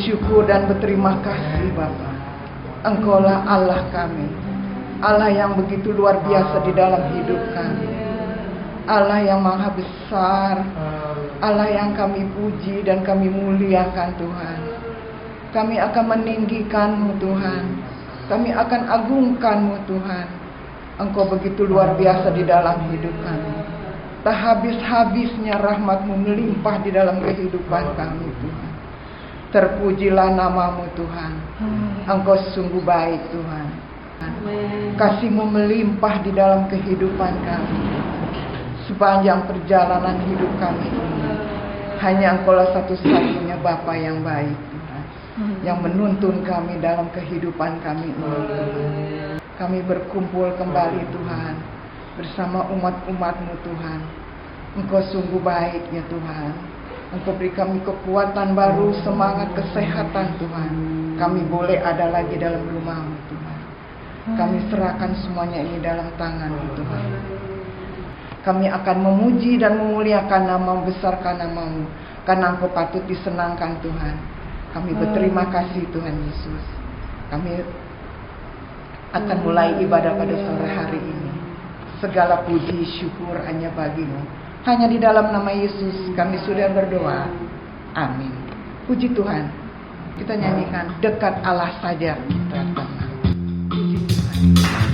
bersyukur dan berterima kasih Bapa. Engkaulah Allah kami, Allah yang begitu luar biasa di dalam hidup kami, Allah yang maha besar, Allah yang kami puji dan kami muliakan Tuhan. Kami akan meninggikan-Mu Tuhan, kami akan agungkan-Mu Tuhan. Engkau begitu luar biasa di dalam hidup kami. Tak habis-habisnya rahmat-Mu melimpah di dalam kehidupan kami Tuhan. Terpujilah nama-Mu Tuhan. Engkau sungguh baik Tuhan. Kasih-Mu melimpah di dalam kehidupan kami. Sepanjang perjalanan hidup kami ini, hanya Engkaulah satu-satunya Bapa yang baik Tuhan, yang menuntun kami dalam kehidupan kami ini Tuhan. Kami berkumpul kembali Tuhan bersama umat-umat-Mu Tuhan. Engkau sungguh baik ya Tuhan. Engkau beri kami kekuatan baru, semangat, kesehatan Tuhan. Kami boleh ada lagi dalam rumah-Mu Tuhan. Kami serahkan semuanya ini dalam tangan-Mu Tuhan. Kami akan memuji dan memuliakan nama-Mu, besarkan nama-Mu, karena Engkau patut disenangkan Tuhan. Kami berterima kasih Tuhan Yesus. Kami akan mulai ibadah pada sore hari ini. Segala puji syukur hanya bagi-Mu. Hanya di dalam nama Yesus kami sudah berdoa. Amin. Puji Tuhan. Kita nyanyikan dekat Allah saja kita tenang. Puji Tuhan.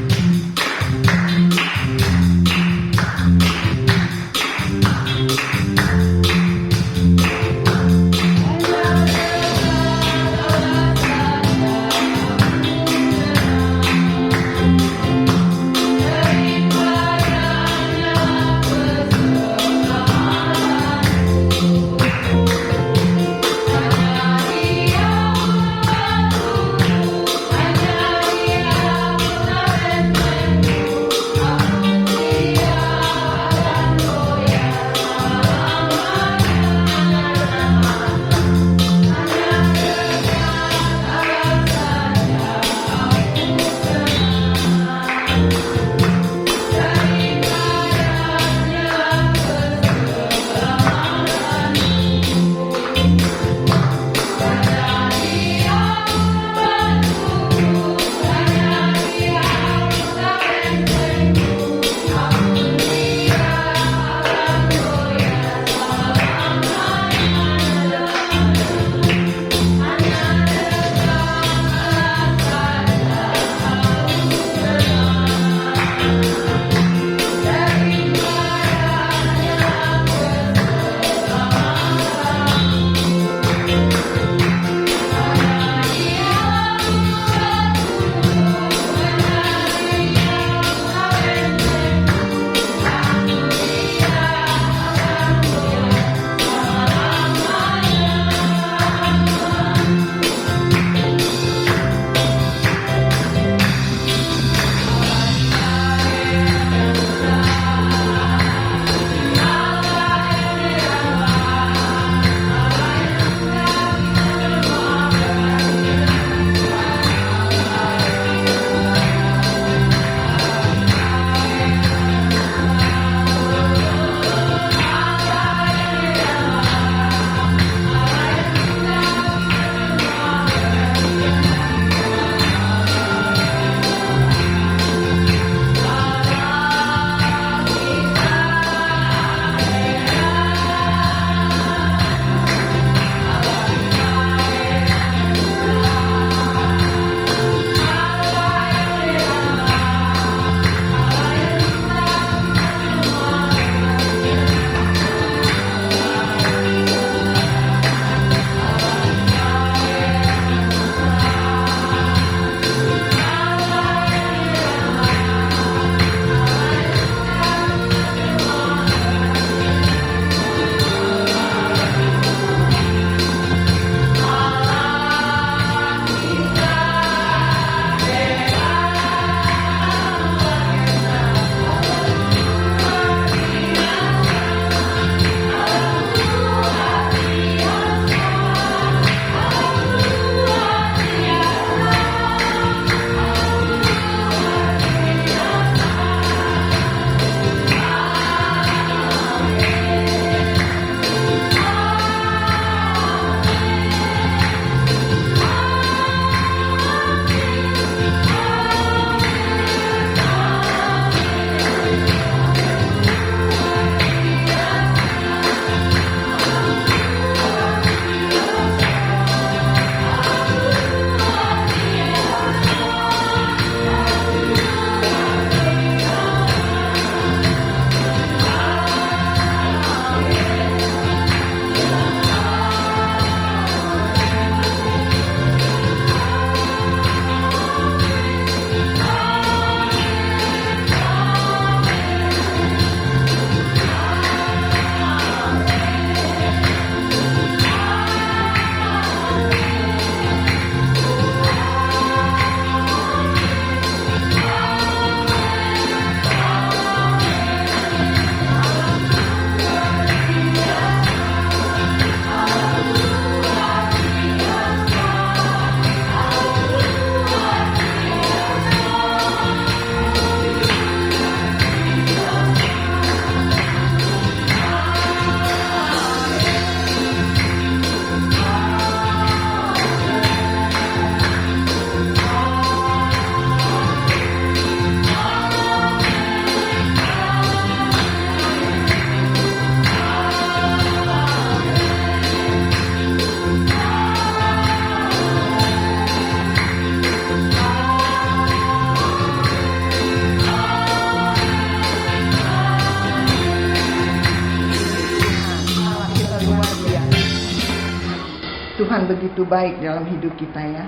begitu baik dalam hidup kita ya.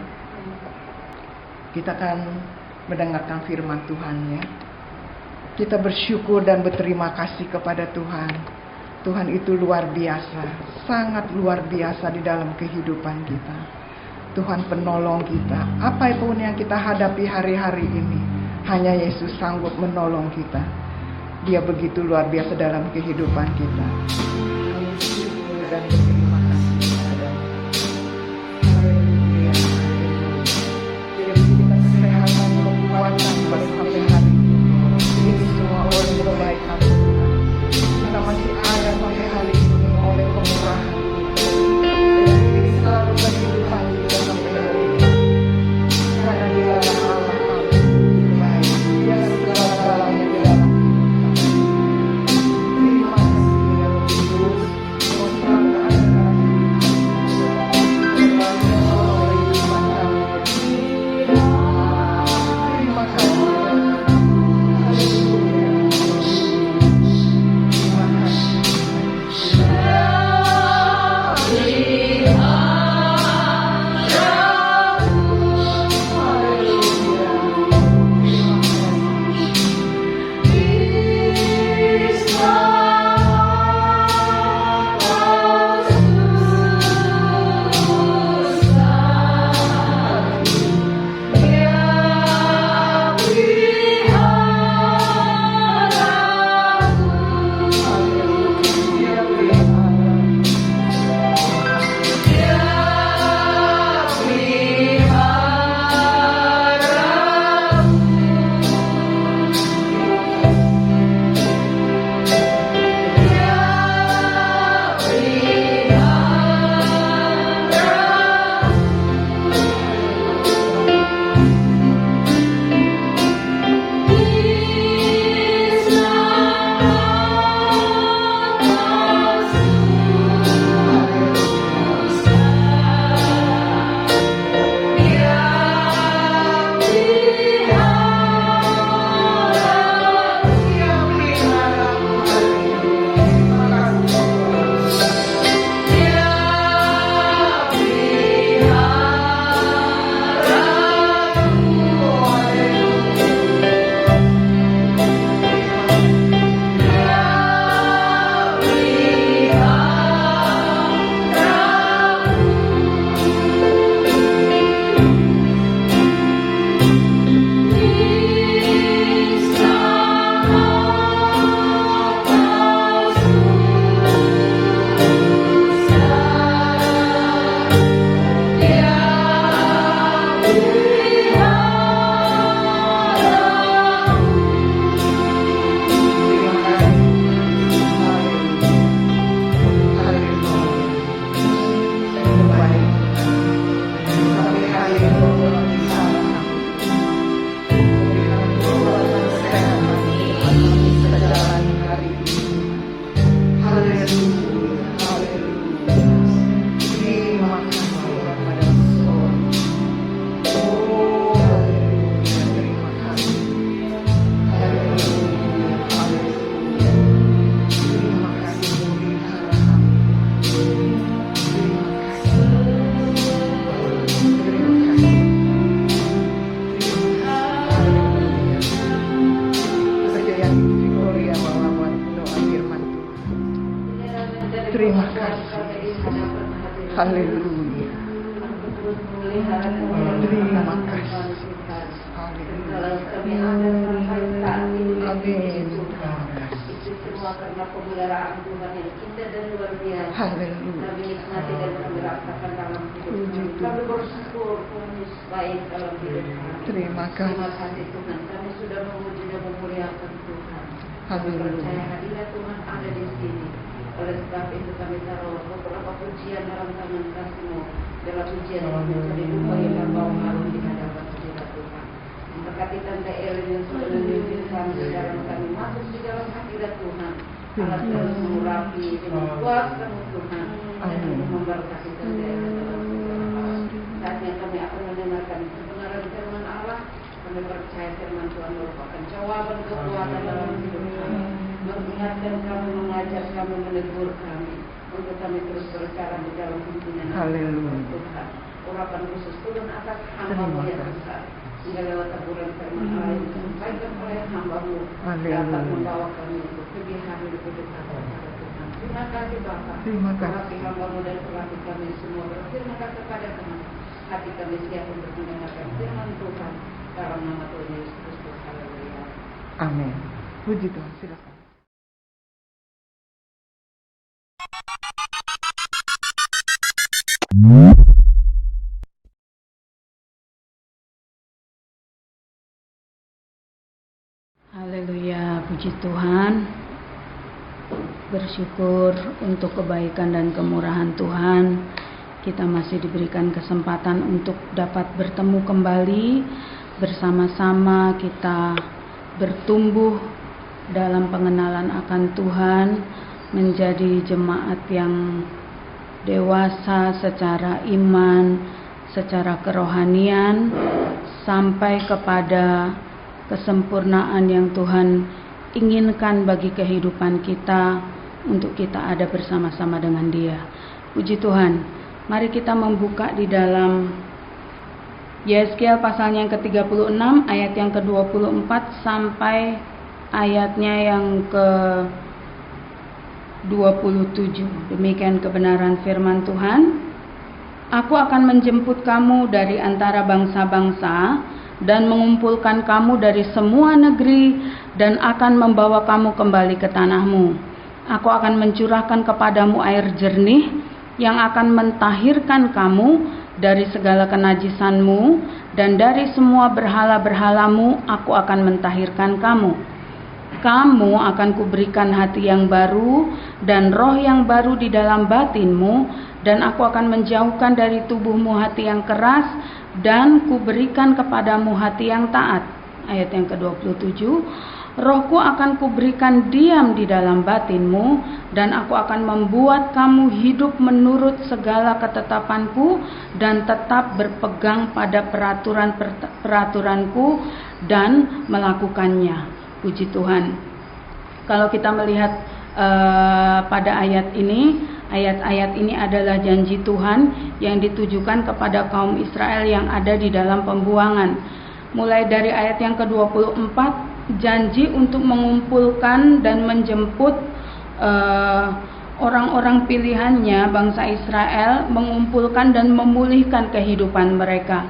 Kita akan mendengarkan firman Tuhan ya. Kita bersyukur dan berterima kasih kepada Tuhan. Tuhan itu luar biasa, sangat luar biasa di dalam kehidupan kita. Tuhan penolong kita. Apapun yang kita hadapi hari-hari ini, hanya Yesus sanggup menolong kita. Dia begitu luar biasa dalam kehidupan kita. Dan berterima kasih kepada Haleluya. Dia berikan kesehatan, kekuatan sampai hari ini. Ini semua oleh kebaikan Tuhan. Kita masih ada sampai hari ini oleh kemurahan Tuhan. Dan ini selalu kehidupan kita sampai hari ini. Karena Dia adalah Allah yang baik. Dia adalah segala-galanya di dalam hidup kami. Terima kasih ya Tuhan. Kau selalu ada dalam hidup kami. Terima kasih Terima kasih. Terima kasih. Haleluya. Terima kasih. Haleluya. Amin. Itu semua karena pemeliharaan Tuhan yang indah dan luar biasa. Haleluya. Kami nikmati dan kami rasakan dalam hidup kami. Kami bersyukur Tuhan Yesus baik dalam hidup kami. Terima Terima kasih. kasih Tuhan. Kami sudah memuji dan memuliakan Tuhan. Kami Haleluya. percaya hadirat Tuhan ada di sini. Oleh sebab itu kami taruh beberapa pujian dalam tangan kasih-Mu. Dalam pujian yang mencari duka yang berbau harum di hadapan hadirat Tuhan. Memberkati Tante Elin yang sudah memimpin kami di dalam kami masuk di dalam hadirat Tuhan. Allah terus mengurapi dengan kuasa-Mu Tuhan. Dan memberkati Tante Elin dalam segala hal. Saatnya kami akan mendengarkan kebenaran firman Allah. Kami percaya firman Tuhan merupakan jawaban kekuatan dalam hidup kami. Mengingatkan kami, mengajar kami, menegur kami, untuk kami terus berjalan di dalam pimpinan Tuhan. Urapan khusus turun atas hamba-Mu yang besar, sehingga lewat taburan firman Allah yang disampaikan oleh hamba-Mu dapat membawa kami untuk lebih hari lebih dekat kepada Tuhan. Terima kasih Bapa. Pelatih hamba-Mu dan pelatih kami semua berfirman kepada Tuhan. Hati kami siap untuk mendengarkan firman Tuhan dalam nama Tuhan Yesus Kristus. Haleluya. Amin. Puji Tuhan. Silakan. Haleluya, puji Tuhan. Bersyukur untuk kebaikan dan kemurahan Tuhan. Kita masih diberikan kesempatan untuk dapat bertemu kembali bersama-sama, kita bertumbuh dalam pengenalan akan Tuhan, menjadi jemaat yang dewasa secara iman, secara kerohanian, sampai kepada kesempurnaan yang Tuhan inginkan bagi kehidupan kita, untuk kita ada bersama-sama dengan Dia. Puji Tuhan. Mari kita membuka di dalam Yeskiel pasalnya yang ke-36 ayat yang ke-24 sampai ayatnya yang ke-27. Demikian kebenaran firman Tuhan. Aku akan menjemput kamu dari antara bangsa-bangsa dan mengumpulkan kamu dari semua negeri dan akan membawa kamu kembali ke tanahmu. Aku akan mencurahkan kepadamu air jernih yang akan mentahirkan kamu dari segala kenajisanmu, dan dari semua berhala-berhalamu aku akan mentahirkan kamu. Kamu akan kuberikan hati yang baru dan roh yang baru di dalam batinmu, dan aku akan menjauhkan dari tubuhmu hati yang keras dan kuberikan kepadamu hati yang taat. Ayat yang ke-27, Rohku akan kuberikan diam di dalam batinmu, dan aku akan membuat kamu hidup menurut segala ketetapanku dan tetap berpegang pada peraturan-peraturanku dan melakukannya. Puji Tuhan. Kalau kita melihat pada ayat ini, ayat-ayat ini adalah janji Tuhan yang ditujukan kepada kaum Israel yang ada di dalam pembuangan. Mulai dari ayat yang ke-24, janji untuk mengumpulkan dan menjemput orang-orang pilihannya, bangsa Israel, mengumpulkan dan memulihkan kehidupan mereka.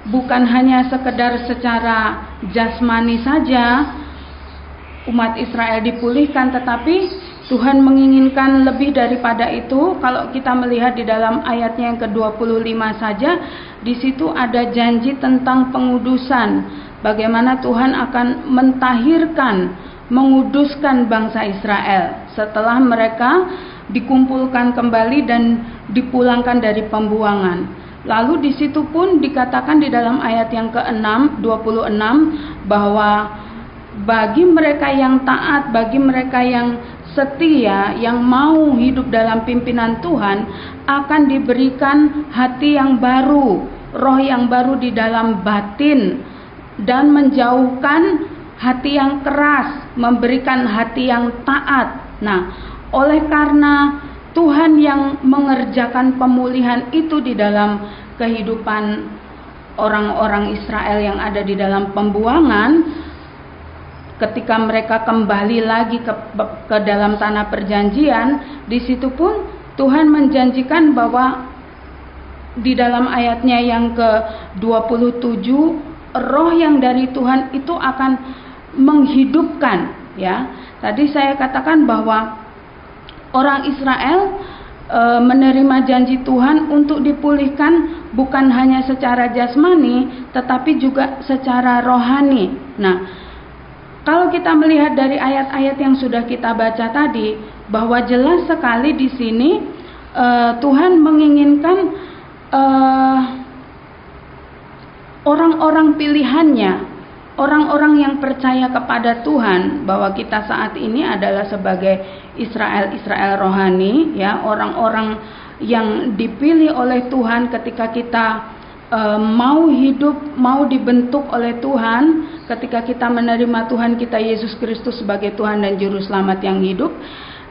Bukan hanya sekedar secara jasmani saja umat Israel dipulihkan, tetapi Tuhan menginginkan lebih daripada itu. Kalau kita melihat di dalam ayatnya yang ke-25 saja, di situ ada janji tentang pengudusan. Bagaimana Tuhan akan mentahirkan, menguduskan bangsa Israel setelah mereka dikumpulkan kembali dan dipulangkan dari pembuangan. Lalu di situ pun dikatakan di dalam ayat yang ke-6, 26, bahwa bagi mereka yang taat, bagi mereka yang setia, yang mau hidup dalam pimpinan Tuhan, akan diberikan hati yang baru, roh yang baru di dalam batin, dan menjauhkan hati yang keras, memberikan hati yang taat. Nah, oleh karena Tuhan yang mengerjakan pemulihan itu di dalam kehidupan orang-orang Israel yang ada di dalam pembuangan, ketika mereka kembali lagi ke dalam tanah perjanjian, di situ pun Tuhan menjanjikan bahwa di dalam ayatnya yang ke-27, roh yang dari Tuhan itu akan menghidupkan, ya. Tadi saya katakan bahwa orang Israel menerima janji Tuhan untuk dipulihkan bukan hanya secara jasmani, tetapi juga secara rohani. Nah, kalau kita melihat dari ayat-ayat yang sudah kita baca tadi, bahwa jelas sekali di sini Tuhan menginginkan orang-orang pilihannya, orang-orang yang percaya kepada Tuhan, bahwa kita saat ini adalah sebagai Israel rohani, ya, orang-orang yang dipilih oleh Tuhan ketika kita mau hidup, mau dibentuk oleh Tuhan, ketika kita menerima Tuhan kita Yesus Kristus sebagai Tuhan dan Juru Selamat yang hidup.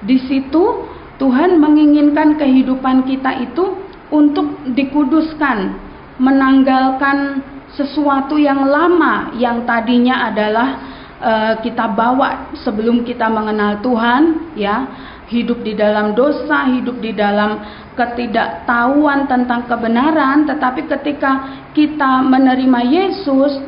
Di situ Tuhan menginginkan kehidupan kita itu untuk dikuduskan, menanggalkan sesuatu yang lama yang tadinya adalah kita bawa sebelum kita mengenal Tuhan, ya, hidup di dalam dosa, hidup di dalam ketidaktahuan tentang kebenaran. Tetapi ketika kita menerima Yesus,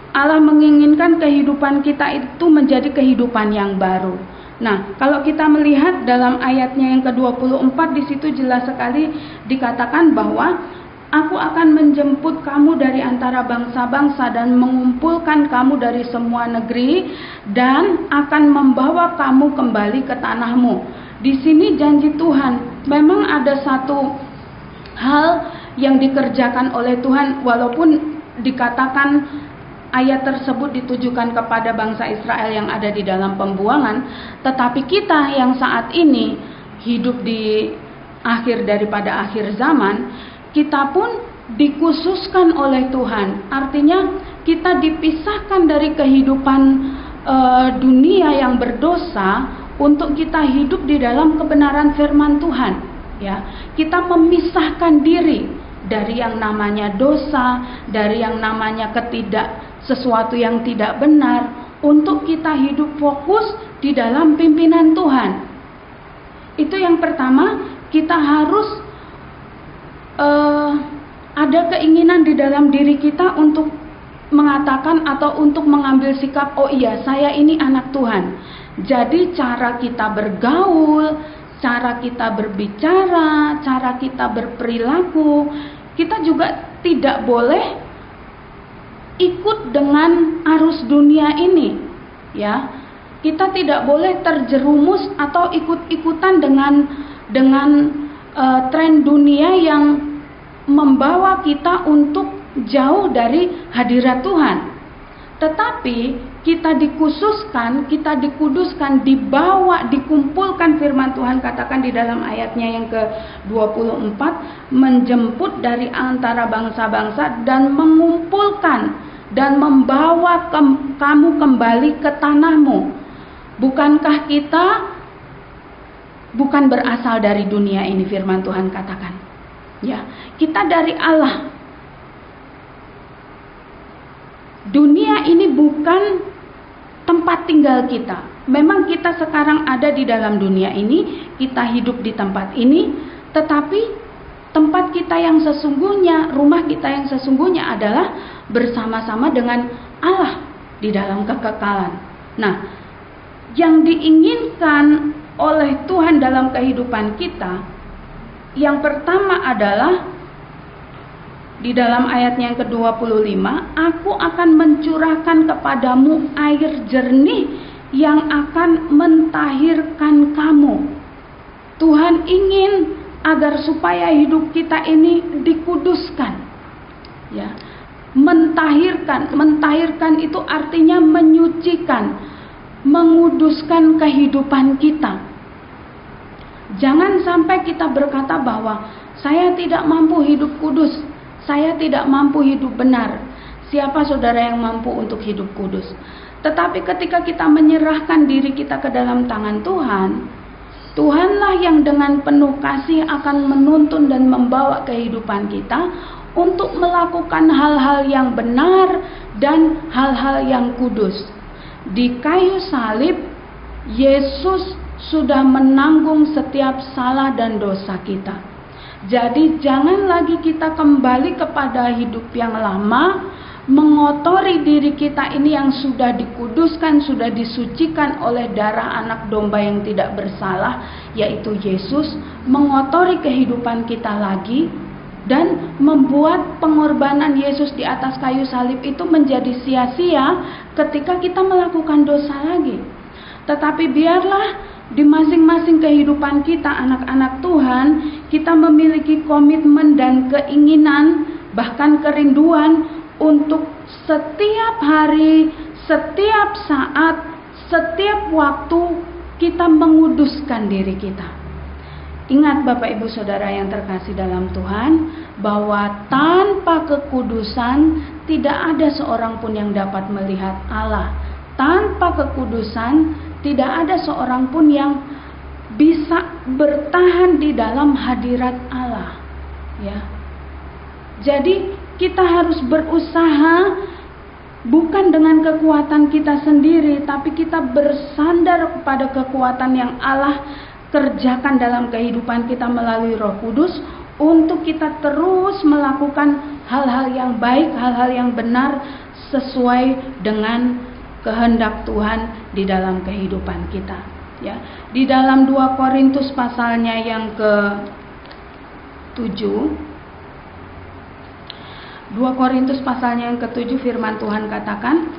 Allah menginginkan kehidupan kita itu menjadi kehidupan yang baru. Nah, kalau kita melihat dalam ayatnya yang ke-24, di situ jelas sekali dikatakan bahwa Aku akan menjemput kamu dari antara bangsa-bangsa dan mengumpulkan kamu dari semua negeri dan akan membawa kamu kembali ke tanahmu. Di sini janji Tuhan, memang ada satu hal yang dikerjakan oleh Tuhan, walaupun dikatakan ayat tersebut ditujukan kepada bangsa Israel yang ada di dalam pembuangan, tetapi kita yang saat ini hidup di akhir daripada akhir zaman, kita pun dikhususkan oleh Tuhan. Artinya kita dipisahkan dari kehidupan dunia yang berdosa untuk kita hidup di dalam kebenaran firman Tuhan. Ya, kita memisahkan diri dari yang namanya dosa, dari yang namanya sesuatu yang tidak benar, untuk kita hidup fokus di dalam pimpinan Tuhan. Itu yang pertama, kita harus ada keinginan di dalam diri kita untuk mengatakan atau untuk mengambil sikap, oh iya, saya ini anak Tuhan. Jadi cara kita bergaul, cara kita berbicara, cara kita berperilaku, kita juga tidak boleh ikut dengan arus dunia ini, ya. Kita tidak boleh terjerumus atau ikut-ikutan dengan tren dunia yang membawa kita untuk jauh dari hadirat Tuhan. Tetapi kita dikhususkan, kita dikuduskan, dibawa, dikumpulkan, firman Tuhan katakan di dalam ayatnya yang ke-24, menjemput dari antara bangsa-bangsa dan mengumpulkan dan membawa kamu kembali ke tanahmu. Bukankah kita bukan berasal dari dunia ini, firman Tuhan katakan. Ya, kita dari Allah. Dunia ini bukan tempat tinggal kita. Memang kita sekarang ada di dalam dunia ini, kita hidup di tempat ini, tetapi tempat kita yang sesungguhnya, rumah kita yang sesungguhnya adalah bersama-sama dengan Allah di dalam kekekalan. Nah, yang diinginkan oleh Tuhan dalam kehidupan kita, yang pertama adalah di dalam ayatnya yang ke-25, aku akan mencurahkan kepadamu air jernih yang akan mentahirkan kamu. Tuhan ingin agar supaya hidup kita ini dikuduskan. Ya. Mentahirkan itu artinya menyucikan, menguduskan kehidupan kita. Jangan sampai kita berkata bahwa saya tidak mampu hidup kudus, saya tidak mampu hidup benar. Siapa saudara yang mampu untuk hidup kudus? Tetapi ketika kita menyerahkan diri kita ke dalam tangan Tuhan, Tuhanlah yang dengan penuh kasih akan menuntun dan membawa kehidupan kita untuk melakukan hal-hal yang benar dan hal-hal yang kudus. Di kayu salib, Yesus sudah menanggung setiap salah dan dosa kita. Jadi jangan lagi kita kembali kepada hidup yang lama, mengotori diri kita ini yang sudah dikuduskan, sudah disucikan oleh darah anak domba yang tidak bersalah, yaitu Yesus, mengotori kehidupan kita lagi dan membuat pengorbanan Yesus di atas kayu salib itu menjadi sia-sia ketika kita melakukan dosa lagi. Tetapi biarlah di masing-masing kehidupan kita, anak-anak Tuhan, kita memiliki komitmen dan keinginan, bahkan kerinduan untuk setiap hari, setiap saat, setiap waktu kita menguduskan diri kita. Ingat Bapak Ibu Saudara yang terkasih dalam Tuhan, bahwa tanpa kekudusan tidak ada seorang pun yang dapat melihat Allah. Tanpa kekudusan tidak ada seorang pun yang bisa bertahan di dalam hadirat Allah, ya. Jadi kita harus berusaha bukan dengan kekuatan kita sendiri, tapi kita bersandar kepada kekuatan yang Allah kerjakan dalam kehidupan kita melalui Roh Kudus, untuk kita terus melakukan hal-hal yang baik, hal-hal yang benar sesuai dengan kehendak Tuhan di dalam kehidupan kita, ya. Di dalam 2 Korintus pasalnya yang ke-7, 2 Korintus pasalnya yang ke-7, firman Tuhan katakan,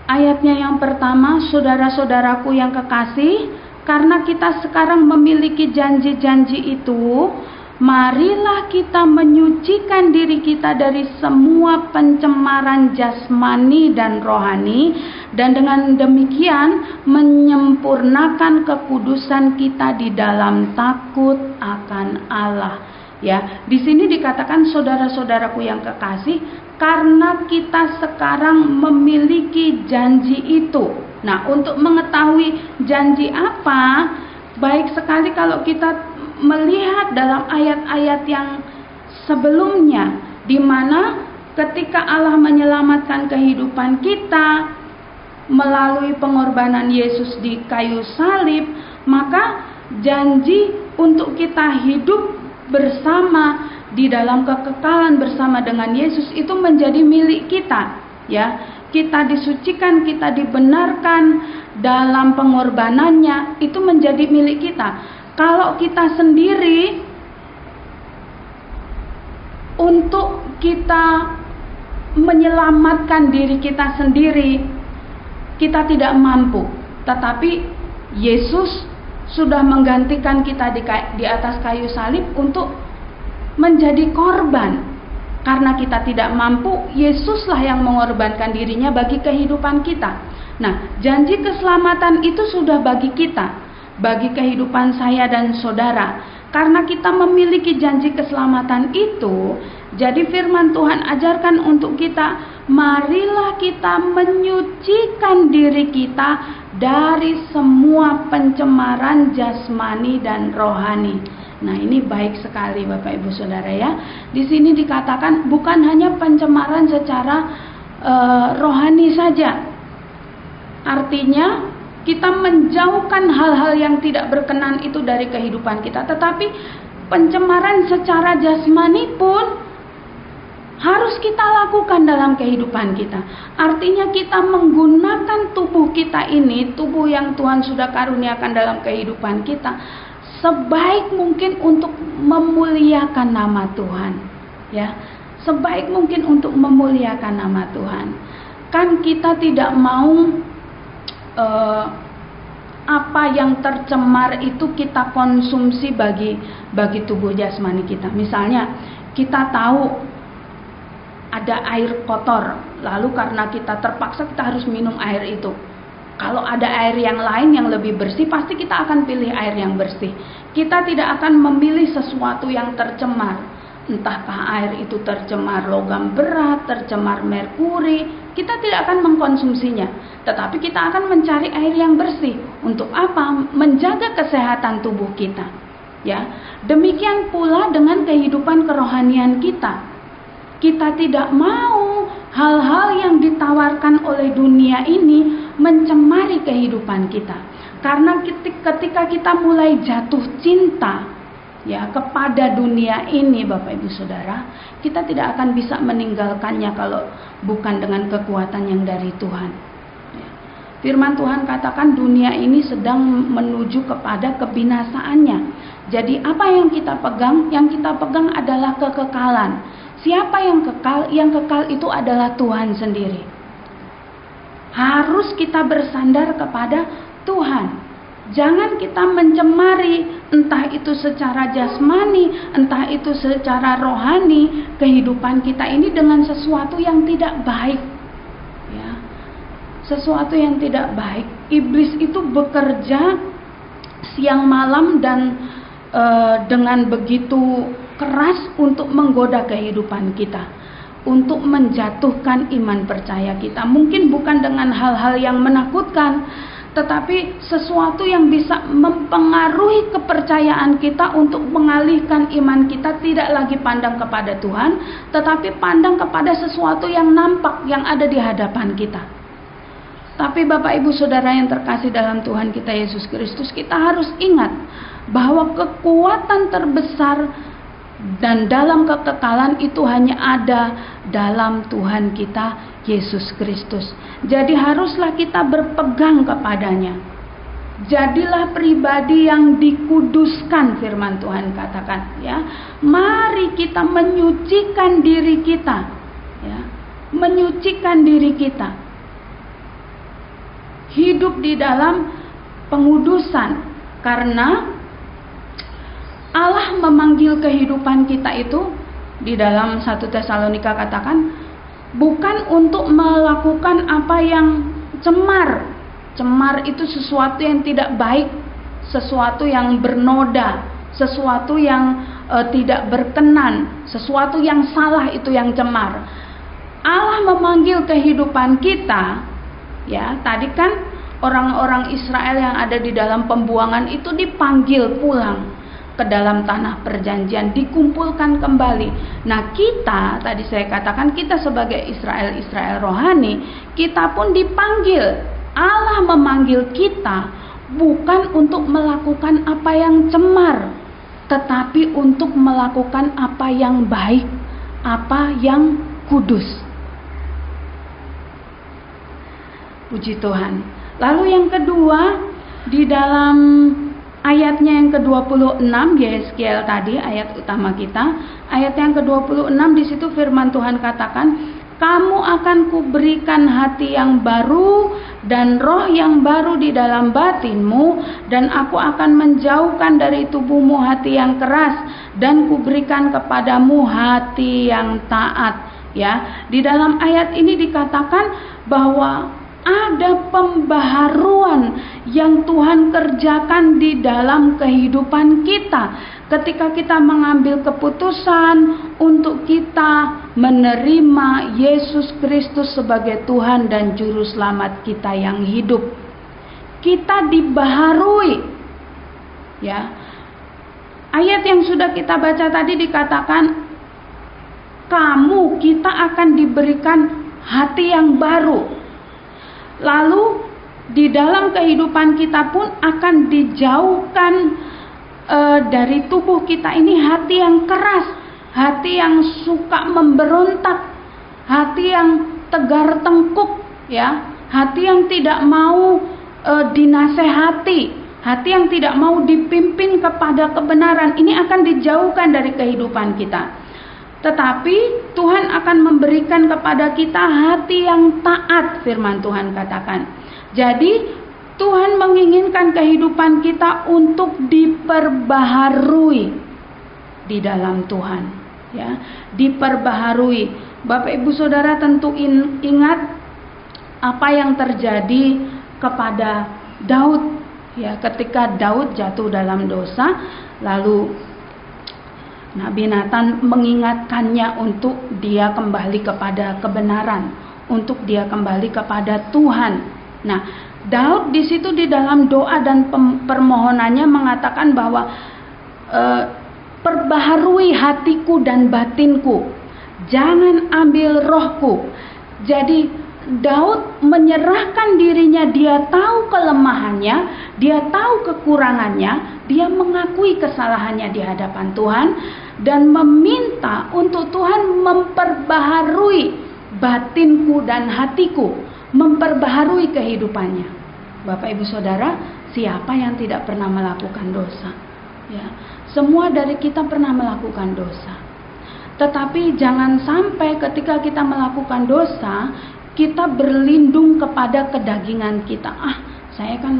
ayatnya yang pertama, saudara-saudaraku yang kekasih, karena kita sekarang memiliki janji-janji itu, marilah kita menyucikan diri kita dari semua pencemaran jasmani dan rohani, dan dengan demikian menyempurnakan kekudusan kita di dalam takut akan Allah. Ya, di sini dikatakan saudara-saudaraku yang kekasih, karena kita sekarang memiliki janji itu. Nah, untuk mengetahui janji apa, baik sekali kalau kita melihat dalam ayat-ayat yang sebelumnya, di mana ketika Allah menyelamatkan kehidupan kita melalui pengorbanan Yesus di kayu salib, maka janji untuk kita hidup bersama di dalam kekekalan bersama dengan Yesus itu menjadi milik kita, ya. Kita disucikan, kita dibenarkan dalam pengorbanannya, itu menjadi milik kita. Kalau kita sendiri, untuk kita menyelamatkan diri kita sendiri, kita tidak mampu. Tetapi Yesus sudah menggantikan kita di atas kayu salib untuk menjadi korban. Karena kita tidak mampu, Yesuslah yang mengorbankan dirinya bagi kehidupan kita. Nah, janji keselamatan itu sudah bagi kita, bagi kehidupan saya dan saudara. Karena kita memiliki janji keselamatan itu, jadi firman Tuhan ajarkan untuk kita, marilah kita menyucikan diri kita dari semua pencemaran jasmani dan rohani. Nah, ini baik sekali Bapak Ibu Saudara, ya. Di sini dikatakan bukan hanya pencemaran secara rohani saja. Artinya kita menjauhkan hal-hal yang tidak berkenan itu dari kehidupan kita, tetapi pencemaran secara jasmani pun harus kita lakukan dalam kehidupan kita. Artinya kita menggunakan tubuh kita ini, tubuh yang Tuhan sudah karuniakan dalam kehidupan kita, sebaik mungkin untuk memuliakan nama Tuhan, ya. Sebaik mungkin untuk memuliakan nama Tuhan. Kan kita tidak mau apa yang tercemar itu kita konsumsi bagi tubuh jasmani kita. Misalnya kita tahu ada air kotor, lalu karena kita terpaksa kita harus minum air itu. Kalau ada air yang lain yang lebih bersih, pasti kita akan pilih air yang bersih. Kita tidak akan memilih sesuatu yang tercemar. Entahkah air itu tercemar logam berat, tercemar merkuri, kita tidak akan mengkonsumsinya. Tetapi kita akan mencari air yang bersih. Untuk apa? Menjaga kesehatan tubuh kita. Ya, demikian pula dengan kehidupan kerohanian kita. Kita tidak mau hal-hal yang ditawarkan oleh dunia ini mencemari kehidupan kita. Karena ketika kita mulai jatuh cinta, ya, kepada dunia ini Bapak Ibu Saudara, kita tidak akan bisa meninggalkannya kalau bukan dengan kekuatan yang dari Tuhan. Ya. Firman Tuhan katakan dunia ini sedang menuju kepada kebinasaannya. Jadi apa yang kita pegang? Yang kita pegang adalah kekekalan. Siapa yang kekal? Yang kekal itu adalah Tuhan sendiri. Harus kita bersandar kepada Tuhan. Jangan kita mencemari, entah itu secara jasmani, entah itu secara rohani, kehidupan kita ini dengan sesuatu yang tidak baik. Ya, sesuatu yang tidak baik. Iblis itu bekerja siang malam dan dengan begitu keras untuk menggoda kehidupan kita, untuk menjatuhkan iman percaya kita. Mungkin bukan dengan hal-hal yang menakutkan, tetapi sesuatu yang bisa mempengaruhi kepercayaan kita untuk mengalihkan iman kita tidak lagi pandang kepada Tuhan, tetapi pandang kepada sesuatu yang nampak, yang ada di hadapan kita. Tapi Bapak Ibu Saudara yang terkasih dalam Tuhan kita Yesus Kristus, kita harus ingat bahwa kekuatan terbesar dan dalam kekekalan itu hanya ada dalam Tuhan kita Yesus Kristus. Jadi haruslah kita berpegang kepadanya. Jadilah pribadi yang dikuduskan, firman Tuhan katakan, ya. Mari kita menyucikan diri kita, ya. Menyucikan diri kita. Hidup di dalam pengudusan, karena Allah memanggil kehidupan kita itu di dalam 1 Tesalonika katakan bukan untuk melakukan apa yang cemar. Cemar itu sesuatu yang tidak baik, sesuatu yang bernoda, sesuatu yang tidak berkenan, sesuatu yang salah, itu yang cemar. Allah memanggil kehidupan kita, ya. Tadi kan orang-orang Israel yang ada di dalam pembuangan itu dipanggil pulang ke dalam tanah perjanjian, dikumpulkan kembali. Nah, kita, tadi saya katakan, kita sebagai Israel rohani, kita pun dipanggil. Allah memanggil kita bukan untuk melakukan apa yang cemar, tetapi untuk melakukan apa yang baik, apa yang kudus. Puji Tuhan. Lalu yang kedua, di dalam ayatnya yang ke-26, Yeskiel tadi ayat utama kita, ayat yang ke-26 di situ firman Tuhan katakan, "Kamu akan kuberikan hati yang baru dan roh yang baru di dalam batinmu, dan aku akan menjauhkan dari tubuhmu hati yang keras dan kuberikan kepadamu hati yang taat." Ya, di dalam ayat ini dikatakan bahwa ada pembaharuan yang Tuhan kerjakan di dalam kehidupan kita ketika kita mengambil keputusan untuk kita menerima Yesus Kristus sebagai Tuhan dan Juru Selamat kita yang hidup. Kita dibaharui, ya. Ayat yang sudah kita baca tadi dikatakan, kita akan diberikan hati yang baru. Lalu di dalam kehidupan kita pun akan dijauhkan dari tubuh kita ini hati yang keras, hati yang suka memberontak, hati yang tegar tengkuk, ya, hati yang tidak mau dinasehati, hati yang tidak mau dipimpin kepada kebenaran. Ini akan dijauhkan dari kehidupan kita. Tetapi Tuhan akan memberikan kepada kita hati yang taat, firman Tuhan katakan. Jadi Tuhan menginginkan kehidupan kita untuk diperbaharui di dalam Tuhan, ya, diperbaharui. Bapak Ibu Saudara tentu ingat apa yang terjadi kepada Daud, ya, ketika Daud jatuh dalam dosa, lalu Nabi Nathan mengingatkannya untuk dia kembali kepada kebenaran, untuk dia kembali kepada Tuhan. Nah, Daud di situ di dalam doa dan permohonannya mengatakan bahwa perbaharui hatiku dan batinku, jangan ambil rohku. Jadi Daud menyerahkan dirinya, dia tahu kelemahannya, dia tahu kekurangannya, dia mengakui kesalahannya di hadapan Tuhan dan meminta untuk Tuhan memperbaharui batinku dan hatiku, memperbaharui kehidupannya. Bapak Ibu Saudara, siapa yang tidak pernah melakukan dosa? Ya, semua dari kita pernah melakukan dosa. Tetapi jangan sampai ketika kita melakukan dosa, kita berlindung kepada kedagingan kita. Saya kan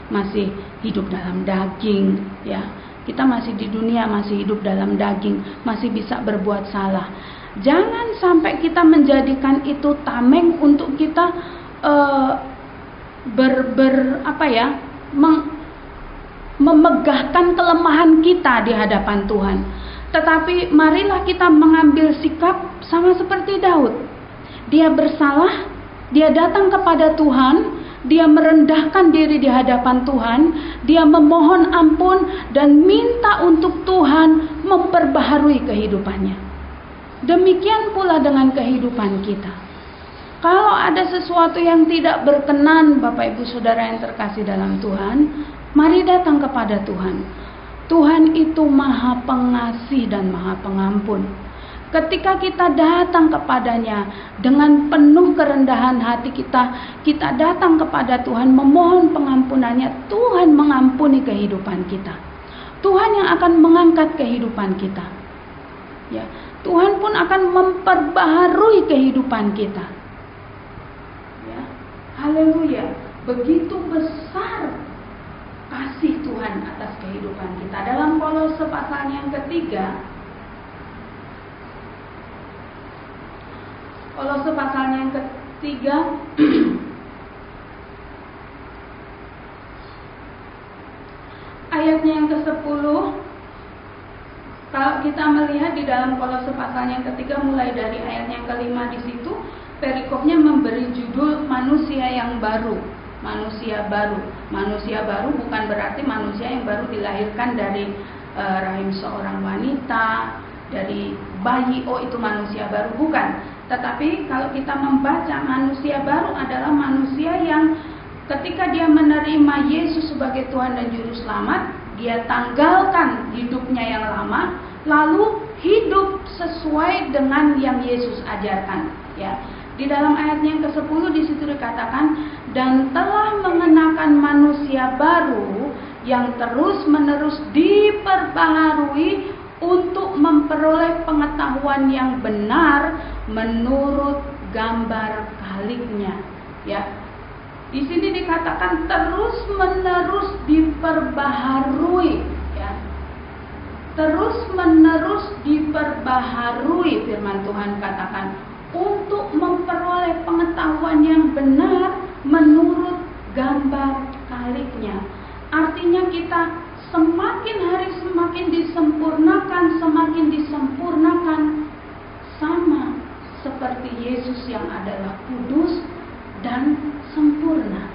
masih hidup dalam daging, ya. Kita masih di dunia, masih hidup dalam daging, masih bisa berbuat salah. Jangan sampai kita menjadikan itu tameng untuk kita memegahkan kelemahan kita di hadapan Tuhan. Tetapi marilah kita mengambil sikap sama seperti Daud. Dia bersalah, dia datang kepada Tuhan, dia merendahkan diri di hadapan Tuhan, dia memohon ampun dan minta untuk Tuhan memperbaharui kehidupannya. Demikian pula dengan kehidupan kita. Kalau ada sesuatu yang tidak berkenan, Bapak Ibu Saudara yang terkasih dalam Tuhan, mari datang kepada Tuhan. Tuhan itu Maha Pengasih dan Maha Pengampun. Ketika kita datang kepadanya dengan penuh kerendahan hati kita datang kepada Tuhan memohon pengampunannya, Tuhan mengampuni kehidupan kita. Tuhan yang akan mengangkat kehidupan kita. Ya, Tuhan pun akan memperbaharui kehidupan kita. Ya, haleluya. Begitu besar kasih Tuhan atas kehidupan kita. Dalam Kolose pasal yang ketiga, Kolose pasal yang ketiga ayatnya yang ke-10. Kalau kita melihat di dalam Kolose pasal yang ketiga mulai dari ayatnya yang ke-5, di situ perikopnya memberi judul manusia yang baru. Manusia baru. Manusia baru bukan berarti manusia yang baru dilahirkan dari rahim seorang wanita, dari bayi, oh itu manusia baru, bukan. Tetapi kalau kita membaca, manusia baru adalah manusia yang ketika dia menerima Yesus sebagai Tuhan dan Juru Selamat, dia tanggalkan hidupnya yang lama, lalu hidup sesuai dengan yang Yesus ajarkan. Ya, di dalam ayatnya yang ke-10 di situ dikatakan, dan telah mengenakan manusia baru yang terus-menerus diperbaharui untuk memperoleh pengetahuan yang benar menurut gambar Khaliknya. Ya, di sini dikatakan terus-menerus diperbaharui. Ya, terus-menerus diperbaharui, firman Tuhan katakan, untuk memperoleh pengetahuan yang benar menurut gambar Khaliknya. Artinya kita semakin hari semakin disempurnakan sama seperti Yesus yang adalah kudus dan sempurna.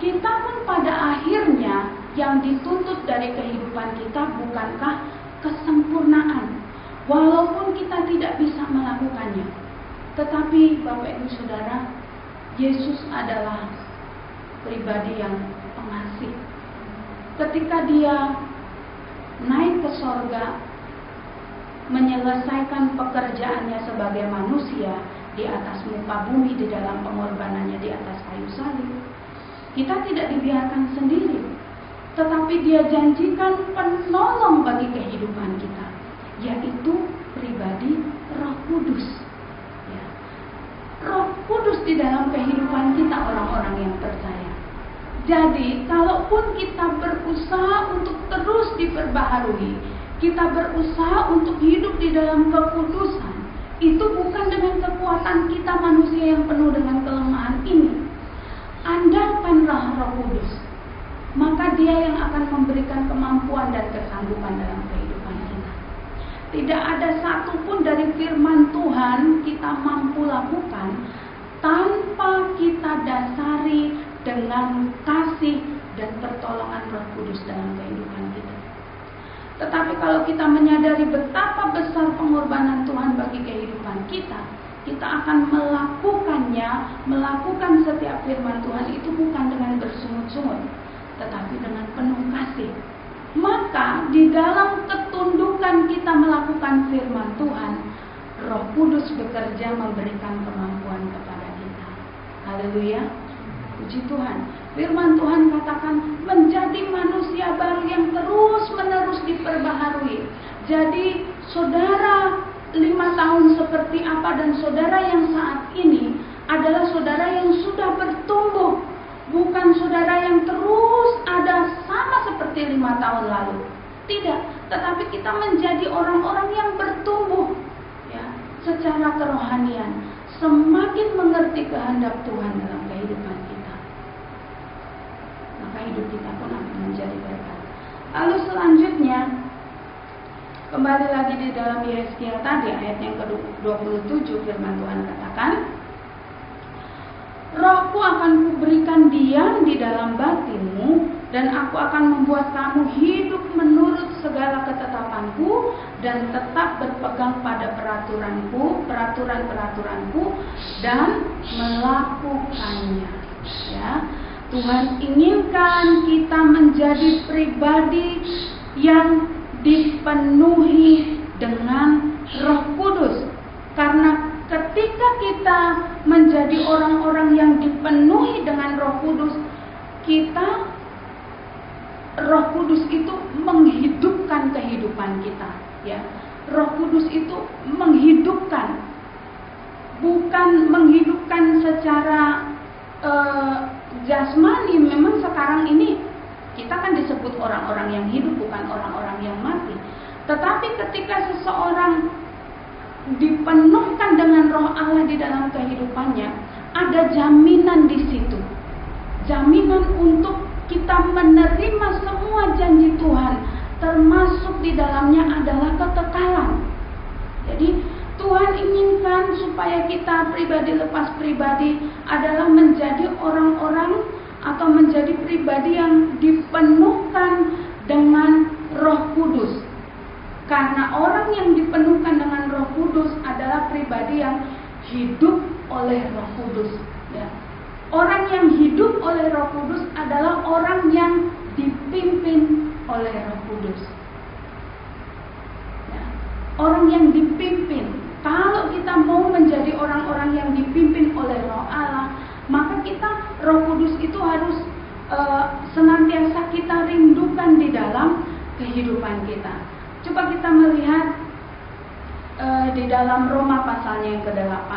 Kita pun pada akhirnya yang dituntut dari kehidupan kita bukankah kesempurnaan, walaupun kita tidak bisa melakukannya. Tetapi Bapak Ibu Saudara, Yesus adalah pribadi yang pengasih. Ketika dia naik ke sorga, menyelesaikan pekerjaannya sebagai manusia di atas muka bumi, di dalam pengorbanannya di atas kayu salib, kita tidak dibiarkan sendiri, tetapi dia janjikan penolong bagi kehidupan kita, yaitu pribadi Roh Kudus. Ya. Roh Kudus di dalam kehidupan kita orang-orang yang percaya. Jadi, kalaupun kita berusaha untuk terus diperbaharui, kita berusaha untuk hidup di dalam kekudusan, itu bukan dengan kekuatan kita manusia yang penuh dengan kelemahan ini. Andalkanlah Roh Kudus, maka Dia yang akan memberikan kemampuan dan kesanggupan dalam kehidupan kita. Tidak ada satupun dari firman Tuhan kita mampu lakukan tanpa kita dasari dengan kasih dan pertolongan Roh Kudus dalam kehidupan kita. Tetapi kalau kita menyadari betapa besar pengorbanan Tuhan bagi kehidupan kita, kita akan melakukannya, melakukan setiap firman Tuhan itu bukan dengan bersungut-sungut, tetapi dengan penuh kasih. Maka di dalam ketundukan kita melakukan firman Tuhan, Roh Kudus bekerja memberikan kemampuan kepada kita. Haleluya. Puji Tuhan. Firman Tuhan katakan menjadi manusia baru yang terus-menerus diperbaharui. Jadi saudara 5 tahun seperti apa dan saudara yang saat ini adalah saudara yang sudah bertumbuh, bukan saudara yang terus ada sama seperti 5 tahun lalu. Tidak, tetapi kita menjadi orang-orang yang bertumbuh ya, secara kerohanian, semakin mengerti kehendak Tuhan dalam kehidupan kita. Maka hidup kita pun akan menjadi berkat. Lalu selanjutnya, kembali lagi di dalam Yesaya tadi ayat yang ke-27, firman Tuhan katakan, Rohku akan kuberikan diam di dalam batinmu, dan aku akan membuat kamu hidup menurut segala ketetapanku dan tetap berpegang pada peraturan-peraturanku dan melakukannya. Ya, Tuhan inginkan kita menjadi pribadi yang dipenuhi dengan Roh Kudus, karena ketika kita menjadi orang-orang yang dipenuhi dengan Roh Kudus, Roh Kudus itu menghidupkan kehidupan kita, ya. Roh Kudus itu menghidupkan, bukan menghidupkan secara jasmani. Memang sekarang ini kita kan disebut orang-orang yang hidup, bukan orang-orang yang mati. Tetapi ketika seseorang dipenuhkan dengan Roh Allah di dalam kehidupannya, ada jaminan di situ. Jaminan untuk kita menerima semua janji Tuhan, termasuk di dalamnya adalah kekekalan. Jadi Tuhan inginkan supaya kita pribadi lepas pribadi adalah menjadi orang-orang atau menjadi pribadi yang dipenuhkan dengan Roh Kudus. Karena orang yang dipenuhkan dengan Roh Kudus adalah pribadi yang hidup oleh Roh Kudus, ya. Orang yang hidup oleh Roh Kudus adalah orang yang dipimpin oleh Roh Kudus, ya. Orang yang dipimpin. Kalau kita mau menjadi orang-orang yang dipimpin oleh Roh Allah, maka Roh Kudus itu harus senantiasa kita rindukan di dalam kehidupan kita. Coba kita melihat di dalam Roma pasalnya yang ke-8,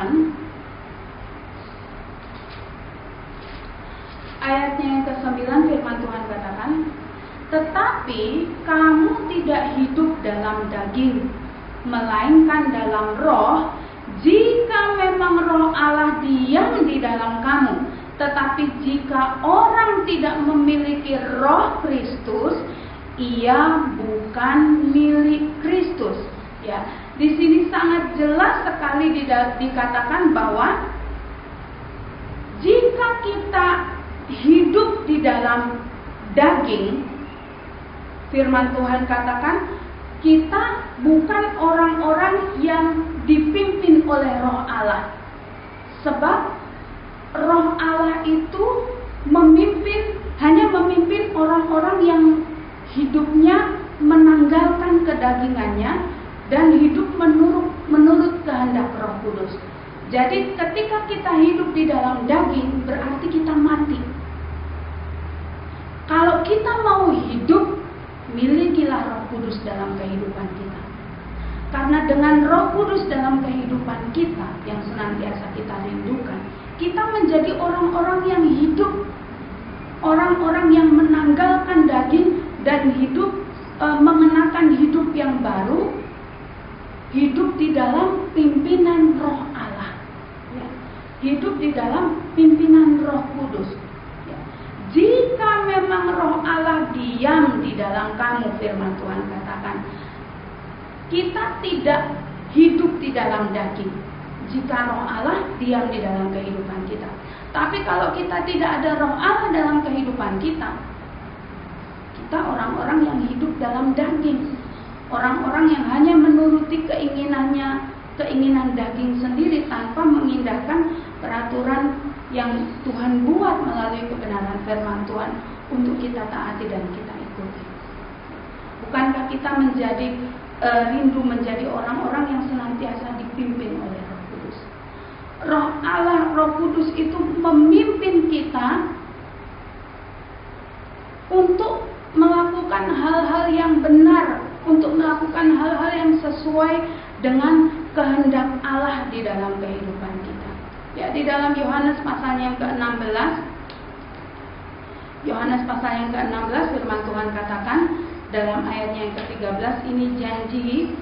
ayatnya yang ke-9, firman Tuhan katakan, "Tetapi kamu tidak hidup dalam daging, melainkan dalam roh, jika memang Roh Allah diam di dalam kamu. Tetapi jika orang tidak memiliki Roh Kristus, ia bukan milik Kristus." Ya, di sini sangat jelas sekali dikatakan bahwa jika kita hidup di dalam daging, firman Tuhan katakan kita bukan orang-orang yang dipimpin oleh Roh Allah. Sebab Roh Allah itu hanya memimpin orang-orang yang hidupnya menanggalkan kedagingannya dan hidup menurut kehendak Roh Kudus. Jadi ketika kita hidup di dalam daging, berarti kita mati. Kalau kita mau hidup, milikilah Roh Kudus dalam kehidupan kita. Karena dengan Roh Kudus dalam kehidupan kita yang senantiasa kita rindukan, kita menjadi orang-orang yang hidup, orang-orang yang menanggalkan daging dan hidup, mengenakan hidup yang baru, hidup di dalam pimpinan Roh Allah, ya. Hidup di dalam pimpinan Roh Kudus, ya. Jika memang Roh Allah diam di dalam kamu, firman Tuhan katakan, kita tidak hidup di dalam daging jika Roh Allah diam di dalam kehidupan kita. Tapi kalau kita tidak ada Roh Allah dalam kehidupan kita, kita orang-orang yang hidup dalam daging, orang-orang yang hanya menuruti keinginan daging sendiri tanpa mengindahkan peraturan yang Tuhan buat melalui kebenaran firman Tuhan untuk kita taati dan kita ikuti. Bukankah kita rindu menjadi orang-orang yang senantiasa dipimpin oleh Roh Kudus? Roh Allah, Roh Kudus itu memimpin kita untuk melakukan hal-hal yang benar, untuk melakukan hal-hal yang sesuai dengan kehendak Allah di dalam kehidupan kita. Ya, di dalam Yohanes pasal yang ke-16, firman Tuhan katakan dalam ayatnya yang ke-13, ini janji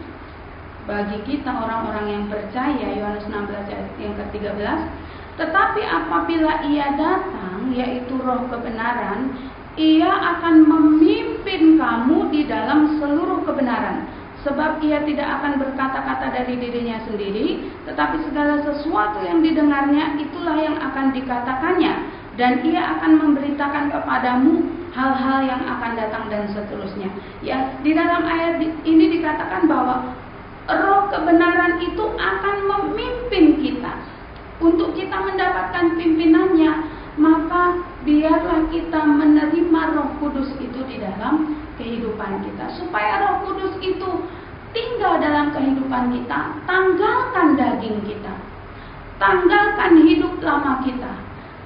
bagi kita orang-orang yang percaya. Yohanes 16 ayat yang ke-13, "Tetapi apabila Ia datang, yaitu Roh kebenaran, Ia akan memimpin kamu di dalam seluruh kebenaran, Sebab ia tidak akan berkata-kata dari dirinya sendiri, tetapi segala sesuatu yang didengarnya itulah yang akan dikatakannya, dan ia akan memberitakan kepadamu hal-hal yang akan datang dan seterusnya. Ya, di dalam ayat ini dikatakan bahwa roh kebenaran itu akan memimpin kita. Untuk kita mendapatkan pimpinannya, maka biarlah kita menerima Roh Kudus itu di dalam kehidupan kita. Supaya Roh Kudus itu tinggal dalam kehidupan kita, tanggalkan daging kita, tanggalkan hidup lama kita,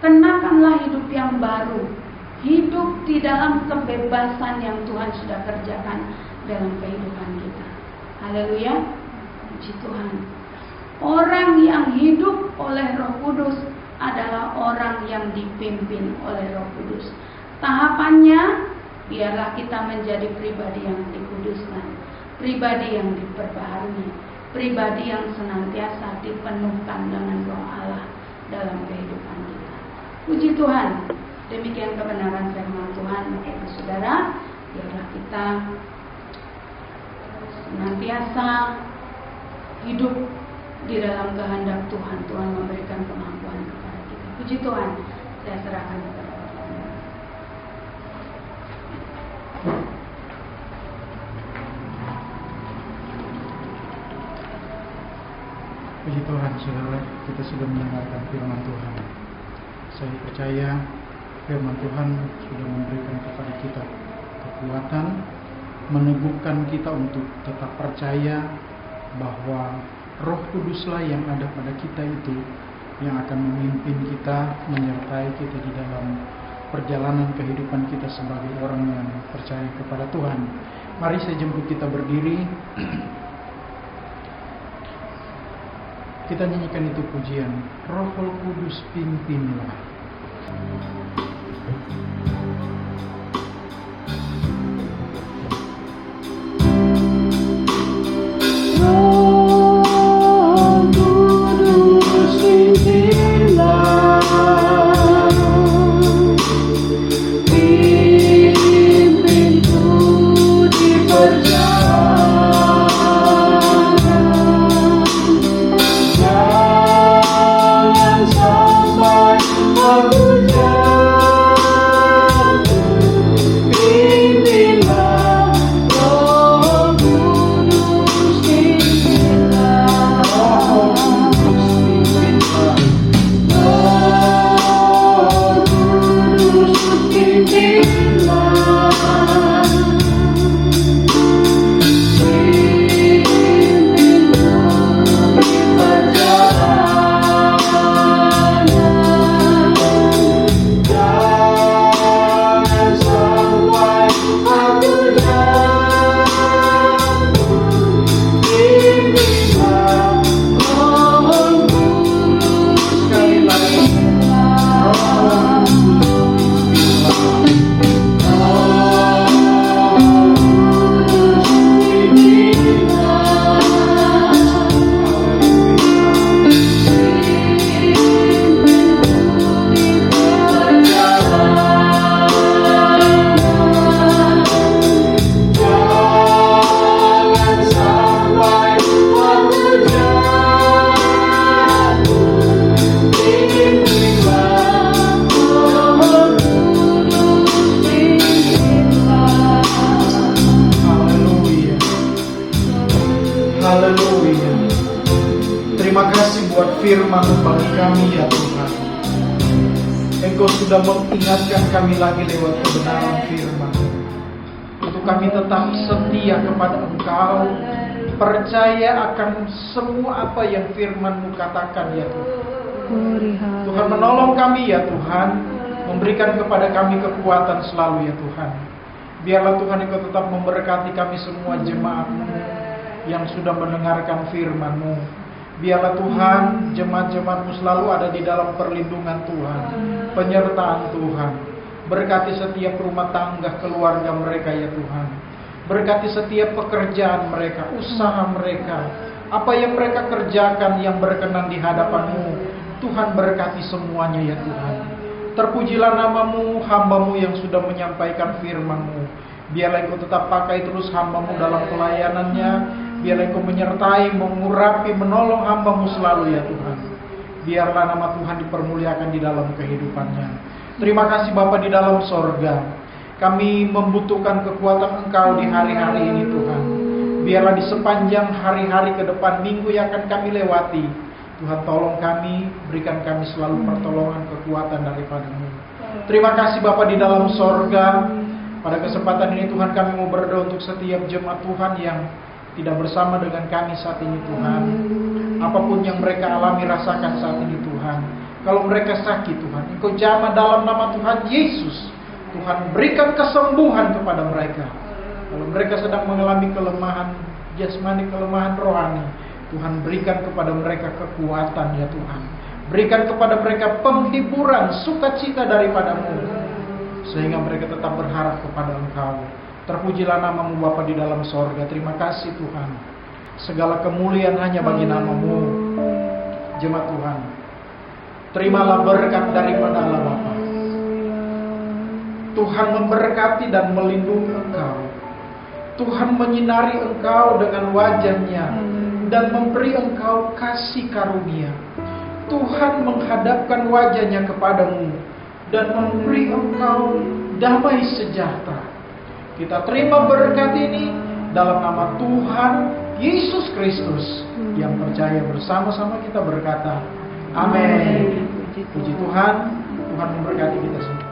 kenakanlah hidup yang baru, hidup di dalam kebebasan yang Tuhan sudah kerjakan dalam kehidupan kita. Haleluya, puji Tuhan. Orang yang hidup oleh Roh Kudus adalah orang yang dipimpin oleh Roh Kudus. Tahapannya, biarlah kita menjadi pribadi yang dikuduskan, pribadi yang diperbaharui, pribadi yang senantiasa dipenuhkan dengan Roh Allah dalam kehidupan kita. Puji Tuhan. Demikian kebenaran firman Tuhan, Bapak Ibu Saudara. Biarlah kita senantiasa hidup di dalam kehendak Tuhan. Tuhan memberikan kemampuan kepada kita. Puji Tuhan. Saya serahkan kepada Bapak. Puji Tuhan, saudara, kita sudah mendengarkan firman Tuhan. Saya percaya firman Tuhan sudah memberikan kepada kita kekuatan, meneguhkan kita untuk tetap percaya bahwa Roh Kuduslah yang ada pada kita itu yang akan memimpin kita, menyertai kita di dalam perjalanan kehidupan kita sebagai orang yang percaya kepada Tuhan. Mari saya jemput kita berdiri. Kita nyanyikan itu pujian, Roh Kudus pimpinlah. Firman-Mu bagi kami ya Tuhan. Engkau sudah mengingatkan kami lagi lewat kebenaran firman. Untuk kami tetap setia kepada Engkau, percaya akan semua apa yang firman-Mu katakan ya Tuhan. Tuhan menolong kami ya Tuhan, memberikan kepada kami kekuatan selalu ya Tuhan. Biarlah Tuhan Engkau tetap memberkati kami semua jemaat-Mu yang sudah mendengarkan firman-Mu. Biarlah Tuhan, jemaat-jemaat-Mu selalu ada di dalam perlindungan Tuhan, penyertaan Tuhan. Berkati setiap rumah tangga keluarga mereka ya Tuhan. Berkati setiap pekerjaan mereka, usaha mereka, apa yang mereka kerjakan yang berkenan di hadapan-Mu. Tuhan berkati semuanya ya Tuhan. Terpujilah nama-Mu, hamba-Mu yang sudah menyampaikan firman-Mu. Biarlah Engkau tetap pakai terus hamba-Mu dalam pelayanannya. Biarlah Engkau menyertai, mengurapi, menolong hamba-Mu selalu ya Tuhan. Biarlah nama Tuhan dipermuliakan di dalam kehidupannya. Terima kasih Bapa di dalam sorga. Kami membutuhkan kekuatan Engkau di hari-hari ini Tuhan. Biarlah di sepanjang hari-hari ke depan, minggu yang akan kami lewati, Tuhan tolong kami, berikan kami selalu pertolongan, kekuatan daripada-Mu. Terima kasih Bapa di dalam sorga. Pada kesempatan ini Tuhan kami mau berdoa untuk setiap jemaat Tuhan yang tidak bersama dengan kami saat ini Tuhan. Apapun yang mereka alami, rasakan saat ini Tuhan. Kalau mereka sakit Tuhan, Engkau jamah dalam nama Tuhan Yesus. Tuhan berikan kesembuhan kepada mereka. Kalau mereka sedang mengalami kelemahan jasmani, kelemahan rohani, Tuhan berikan kepada mereka kekuatan ya Tuhan. Berikan kepada mereka penghiburan, sukacita daripada-Mu, sehingga mereka tetap berharap kepada Engkau. Terpujilah nama-Mu Bapa di dalam sorga. Terima kasih Tuhan. Segala kemuliaan hanya bagi nama-Mu. Jemaat Tuhan, terimalah berkat daripada Allah Bapa. Tuhan memberkati dan melindungi engkau. Tuhan menyinari engkau dengan wajah-Nya dan memberi engkau kasih karunia. Tuhan menghadapkan wajah-Nya kepadamu dan memberi engkau damai sejahtera. Kita terima berkat ini dalam nama Tuhan Yesus Kristus. Yang percaya bersama-sama kita berkata, amin. Puji Tuhan, Tuhan memberkati kita semua.